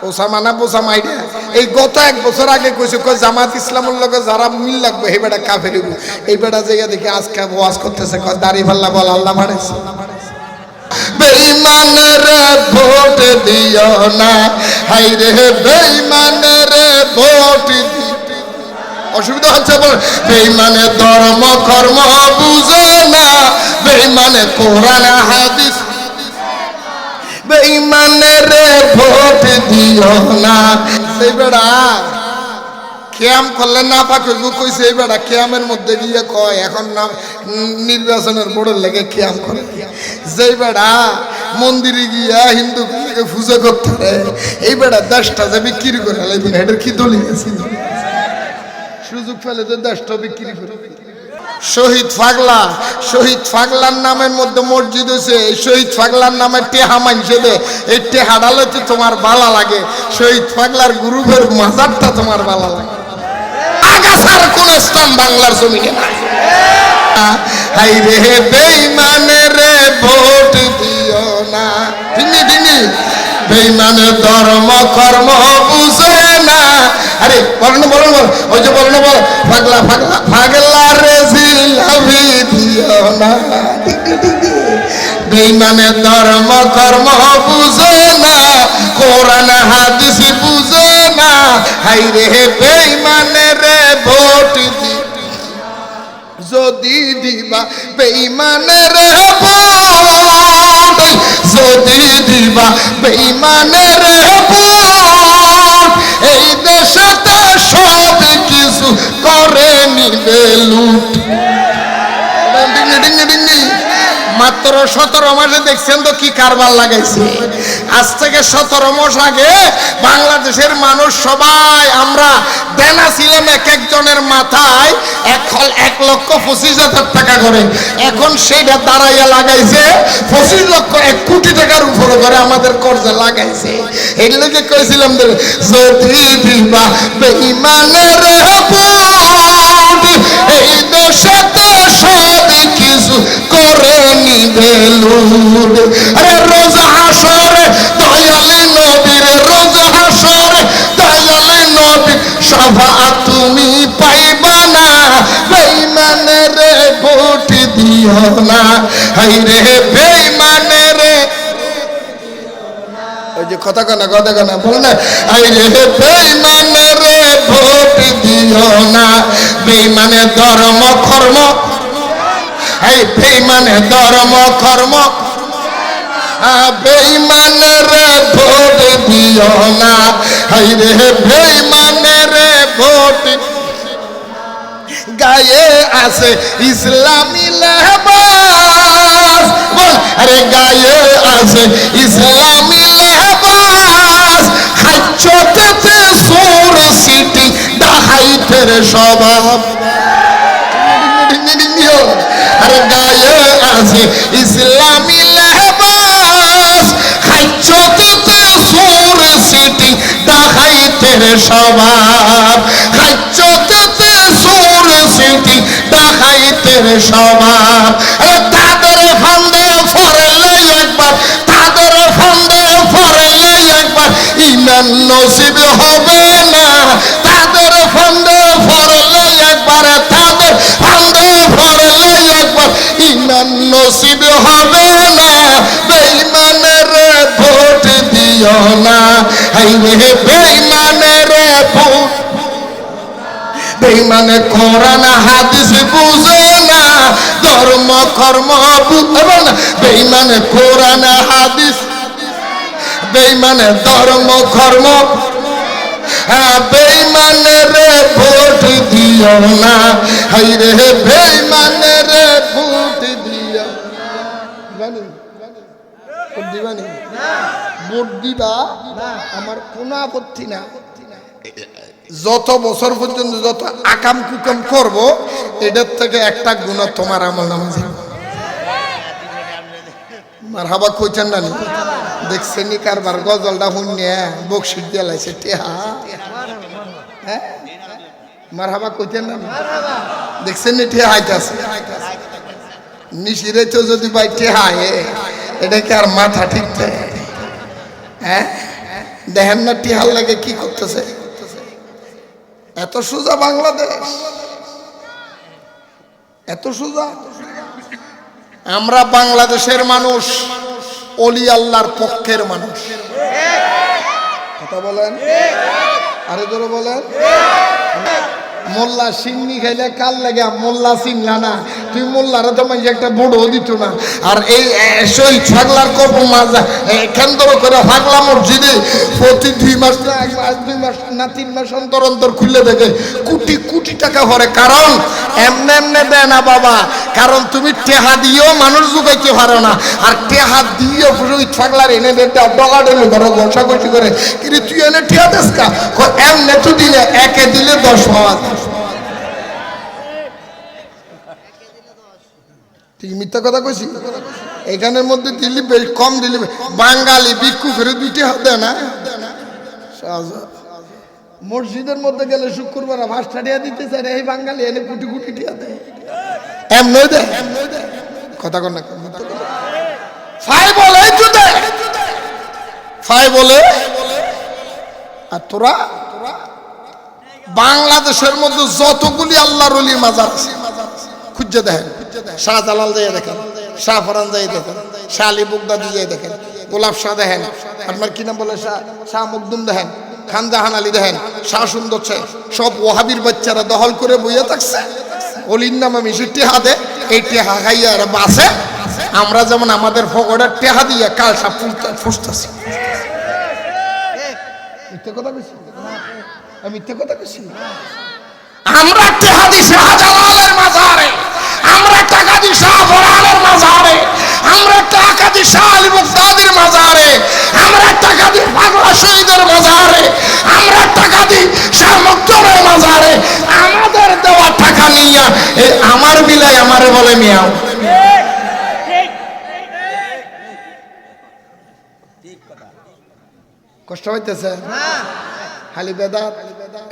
Osama না বোসামা এই গত 1 বছর আগে কইছে কই জামাত ইসলামের লগে যারা মিল লাগবে এই বেটা কাফের হইব। এই বেটা জায়গা দেখি আজকে ওয়াজ করতেছে কয় দাড়ি পাল্লা বল আল্লাহ বাড়াইছে। বেঈমানের ভোট দিও না, হাই রে বেঈমানের ভোট দিও। অসুবিধা হচ্ছে বল, বেঈমানে ধর্ম কর্ম বুঝে না, বেঈমানে কোরআন হাদিস, বেঈমানের ভোট দিও না। এই বেড়া কিয়াম করলে না পাকে কইছে, এই বেড়া কিয়ামের মধ্যে গিয়ে কয় এখন না নির্বাচনের বোর্ডের লেগে কিয়াম করে। যেই বেড়া মন্দিরে গিয়া হিন্দু পূজা করতে এই বেড়া দেশটা যে বিক্রি করে এটার কি দলিল আছে? সুযোগ পেলে তো দেশটা বিক্রি করে। শহীদ পাগলা, শহীদ পাগলার নামের মধ্যে মসজিদ হয়েছে। এই শহীদ পাগলার নামে টেহা মানছে দে, এই টেহাডালে তো তোমার ভালো লাগে। শহীদ পাগলার গ্রুপের মাজারটা তোমার ভালো লাগে। আগাছার কোন স্থান বাংলার জমিনে নাই। হাই রে বেঈমানের ভোট দিও না, দিনি দিনি বেঈমানের ধর্ম কর্ম বুঝে না। আরে বলেন বলেন বল, ওই যে বলেন বল, পাগলা পাগলা পাগলা রে জিলাপি দিও না। বেঈমানের ধর্ম কর্ম বুঝে না, কোরআন হাদিস বুঝে না। হাই রে বেঈমানের ভোট দি যদি দিবা বেঈমানের ভোট, যদি দিবা বেঈমানের ভোট, এই দেশতে সব কিছু করে নিবে লুট। মাত্র 17 মাসে দেখছেন তো কি কারবার লাগাইছে। আজ থেকে 17 মাস আগে বাংলাদেশের মানুষ সবাই আমরা দেনা ছিলাম এক একজনের মাথায় 1,25,000 টাকা করে। এখন সেইটা দাঁড়াইয়া লাগাইছে 25 লক্ষ 1 কোটি টাকার উপরে করে আমাদের কর্জে লাগাইছে। এই লেগে কইছিলাম যদি দিবা বেঈমানের ভোট, এই দেশতে সব কিছু করে নিবে লুট। আরে রোজা হাসরে দয়ালে নবীর, রোজা হাসরে দয়ালে নবীর শাফাআত তুমি পাইবা না, বেঈমানের ভোট দিও না। হাই রে বেঈমানের, ওই যে কথা কানা বল না, হাই রে বেঈমানের ভোট দিও না। বেঈমানের ধর্ম কর্ম, এই বেঈমানের ধর্ম কর্ম, বেঈমানের ভোট দিও না। হাই রে বেঈমানের ভোট, গায়ে আছে ইসলামী লেবাস, বল আরে গায়ে আছে ইসলামী লেবাস, হাজ্জতে সুর সিটি ডাহাইতের স্বভাব। আরে গায়ে আছে ইসলামী লেবাস, হাজ্জতে সুর সিটি ডাহাইতের স্বভাব, হাজ্জতে সুর সিটি ডাহাইতের স্বভাব। আরে তাদের ফান্দে ফরলে একবার, তাদের ফান্দে ফরলে একবার ইমান নসিব হবে না। তাদের ফান্দে ফরলে একবার, তাদের ফান্দে ফরলে একবার ইমান নসিব হবে না। বেঈমানের ভোট দিও না, হাই রে বেঈমানের ভোট, বেঈমানে কোরআন হাদিস বুঝে না, ধর্ম কর্ম বুঝে না। বেঈমানে কোরআন হাদিস, বেঈমানে ধর্ম কর্ম, বেঈমানের ভোট দিও না। হাই রে বেঈমানের ভোট দিও দিবানি, ভোট দিবা আমার কোনো আপত্তি না। যত বছর পর্যন্ত যত আকাম কুকাম করবো এটার থেকে একটা গুণ তোমার আমল নামে যাবে। মারহাবা কইছেন না? দেখছেন কারবার গজলটা শুনিয়ে বকশিট দিলাইছে টেহা। হ্যাঁ মারহাবা কইছেন না? দেখছেন নি টেহা আইতাছে নিশিরে তো যদি ভাই টেহা এটা কি আর মাথা ঠিক থাকে? হ্যাঁ দেখেন না টিহার লাগে কি করতেছে। এত সোজা বাংলাদেশ, এত সোজা। আমরা বাংলাদেশের মানুষ অলি আল্লাহর পক্ষের মানুষ। কথা বলেন, আরে জোরে বলেন। মোল্লা সিন্নি খাইলে কাল লাগে মোল্লা চিনলা না, তুই মোল্লারে তো মাঝে একটা বুড়ো দিত না। আর এই শহীদ পাগলার কবর মাজা কেন্দ্র করে পাগলা মসজিদে প্রতি 2 মাস না 2 মাস না 3 মাস অন্তর অন্তর খুলে দেখে কোটি কোটি টাকা ভরে। কারণ এমনে এমনে দেয় না বাবা, কারণ তুমি টেহা দিয়েও মানুষ জুগাইতে পারো না, আর টেহা দিয়েও শহীদ পাগলার এনে ডলা ডলে ধরো ঘষাঘষি করে। কিন্তু তুই এনে টেহা দেস কা এমনে তো দিলে একে দিলে 10 পাওয়া যায়। ঠিক মিথ্যা কথা কইছি? এখানের মধ্যে দিল্লি কম দিল্লি বাঙালি ভিক্ষু ফেরে 2টা হাত দেয় না। মসজিদের মধ্যে গেলে শুক্রবার 5টা টাকা দিতে চাই, এই বাঙালি এনে কোটি কোটি টাকা দেয়। এমনি দেয় কথা কর না, ফাই বলে জুতে ফাই বলে। আর তোরা বাংলাদেশের মধ্যে যতগুলি আল্লাহর ওলির মাজার আছে খুঁজে দেখেন, শাহজালাল যাই দেখেন, শাহ ফরান যাই দেখেন, শাহ আলী বুগদাদি যাই দেখেন, গোলাপ শাহ দেখেন, আপনার কি নাম বলে শাহ মুকদুম দেখেন, খান জাহান আলী দেখেন, শাহ সুন্দর চাই, সব ওহাবির বাচ্চারা দখল করে বইয়া থাকছে। অলির নামে মিশির টেহা দে, এই টেহা খাইয়া এরা বাসে। আমরা যেমন আমাদের ফকড়ের টেহা দিয়ে কাল সাপ ফুসতেছি। মিথ্যে কথা বেশি, মিথ্যে কথা বেশি। আমরা টেহা দিই শাহজালালের মাজারে, আমরা টাকা দিই শাহ ফরানের মাজারে, আমরা টাকা দিই শাহ আলী বুগদাদির মাজারে, আমরা টাকা দিই পাগলা শহীদের মাজারে, আমরা টাকা দিই শাহ মকদুমের মাজারে। আমাদের দেওয়া টাকা নিয়ে এই আমার বিলাই আমারে বলে মিয়াও। কষ্ট হইতেছে খালি বেদাত,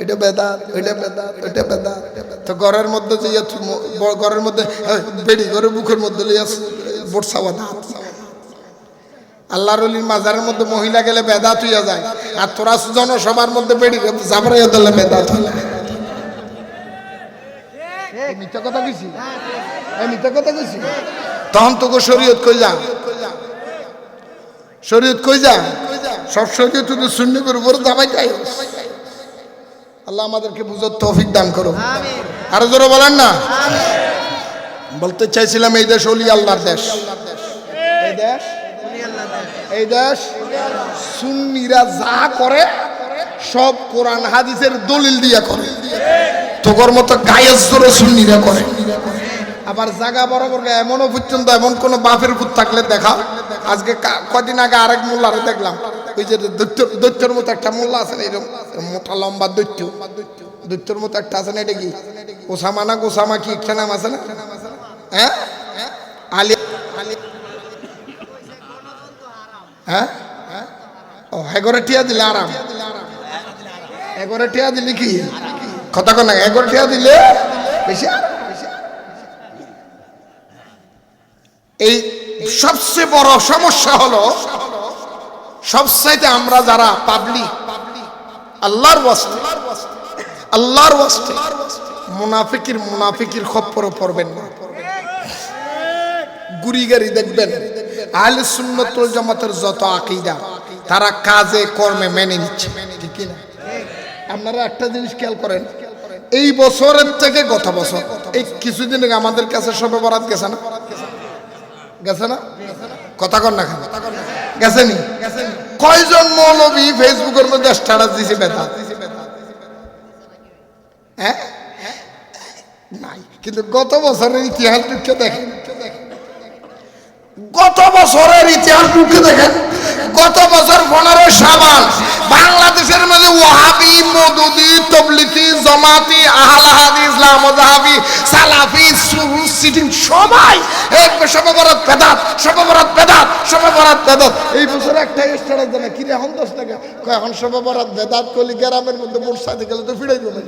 এটা বেদাত, ওইটা বেদাত, ওইটা বেদাত। তো ঘরের মধ্যে যে ঘরের মধ্যে বেড়ি ঘরের বুকের মধ্যে বর্ষাওয়া দাঁত। আল্লাহর ওলির মাজারের মধ্যে মহিলা গেলে বেদাত হইয়া যায়, আর তোরা জনসভার মধ্যে বেড়ি জাবরাইয়া দিলে বেদাত হইলে। মিথ্যা কথা কইছি, মিথ্যা কথা কইছি। তখন তোকে শরীয়ত কই যা, শরীয়ত কই যা, সব শরীয়ত তো সুন্নতের উপর দাবাই খাই। আল্লাহ আমাদেরকে বুঝার তৌফিক দান করো। আরো জোরে বলেন না। বলতে চাইছিলাম এই দেশ ওলি আল্লাহর দেশ, এই দেশ, এই দেশ সুন্নিরা যা করে সব কোরআন হাদিসের দলিল দিয়া করে। তোর মতো গায়ের জোরে সুন্নিরা করে। আবার জায়গা বরাবর এমনও পর্যন্ত এমন কোন বাপের ভূত থাকলে দেখা। আজকে কদিন আগে আরেক মোল্লারে দেখলাম, ওই যে দৈত্যর মতো একটা মোল্লা আছে, এরকম মোটা লম্বা দৈত্য, দৈত্যর মতো একটা আছে না, এটা কি ওসামা না গোসামা কি একটা নাম আছে না? হ্যাঁ আলী, হ্যাঁ ও এগরে টিয়া দিলে আরাম, এগরে টিয়া দিলে কি কথা কন না, এগরে টিয়া দিলে বেশি। এই সবচেয়ে বড় সমস্যা হলো সবচাইতে আমরা যারা পাবলিক আল্লাহর ওয়াস্তে, আল্লাহর ওয়াস্তে মুনাফিকির খপ্পরে পড়বেন না। গুড়িগাড়ি দেখবেন আহলে সুন্নাত ওয়াল জামাতের যত আকীদা তারা কাজে কর্মে মেনে নিচ্ছে, ঠিক না? আপনারা একটা জিনিস খেয়াল করেন, এই বছরের থেকে গত বছর এই কিছুদিন আগে আমাদের কাছে শবে বরাত গেছে না, গেছে না? কথা কর না, গেছে নি? কয়জন মৌলবী ফেসবুকের মধ্যে স্ট্যাটাস দিছে বেদাত? হ্যাঁ নাই। কিন্তু গত বছরের ইতিহাস ঢুকে দেখেন, গত বছরের ইতিহাস ঢুকে দেখেন। গত বছর 15 শাবান বাংলাদেশের মধ্যে ওয়াহাবি, মওদুদি, তাবলিগি, জামাতি, আহলে হাদিস, লামজাহাবি, সালাফি, সিটিং সবাই এক শবে বরাত বেদাত, শবে বরাত বেদাত, শবে বরাত বেদাত। এই বছর একটা স্ট্যাটাস দেন কি রে এখন 10 টাকা কয় এখন শবে বরাত বেদাত কলি গ্রামের মধ্যে মোটরসাইকেলে তো ফিরাইবো না।